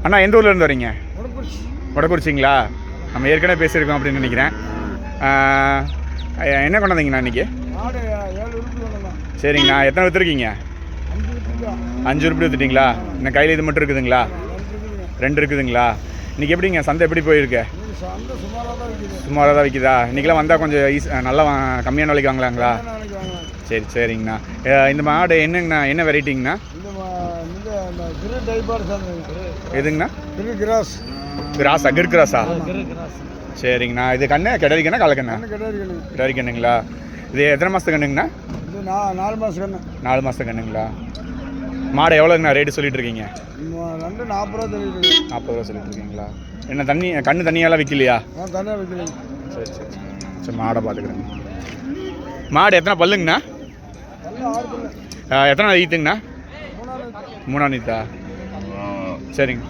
அண்ணா எந்த ஊர்லேருந்து வரீங்க? வடக்குறிச்சிங்களா? நம்ம ஏற்கனவே பேசியிருக்கோம் அப்படின்னு நினைக்கிறேன். என்ன கொண்டாந்தீங்கண்ணா இன்றைக்கி? சரிங்கண்ணா. எத்தனை விற்றுருக்கீங்க? 5 உருப்படி விற்றுட்டிங்களா? இன்னும் கையில் இது மட்டும் இருக்குதுங்களா? 2 இருக்குதுங்களா? இன்றைக்கி எப்படிங்க சந்தை எப்படி போயிருக்கு? சுமாராக தான் விற்கிதா? இன்றைக்கெலாம் வந்தால் கொஞ்சம் நல்லா கம்மியான விலைக்கு வாங்கலாங்களா? சரி சரிங்கண்ணா. இந்த மாடு என்னங்கண்ணா, என்ன வெரைட்டிங்கண்ணா? எதுங்கண்ணா? கிராஸா? கிர் கிராஸா? சரிங்கண்ணா. இது கண்ணு கிடரிக்கண்ணா கலக்கண்ணா? கிடரி கண்ணுங்களா? இது எத்தனை மாதத்து கண்ணுங்கண்ணா? 4 மாதம் கண்ணு. 4 மாதத்து கண்ணுங்களா? மாடு எவ்வளோங்கண்ணா ரேட்டு சொல்லிட்டு இருக்கீங்க? 40 ரூபா சொல்லிட்டு இருக்கீங்களா? என்ன தண்ணி கண்ணு தண்ணியெல்லாம் விற்கலையா? தனியாக வைக்கல. சரி சரி சரி. மாடை பார்த்துக்கிறேங்க. மாடு எத்தனை பல்லுங்கண்ணா? எத்தனை ஈத்துங்கண்ணா? 3 ஈத்தா? சரிங்க.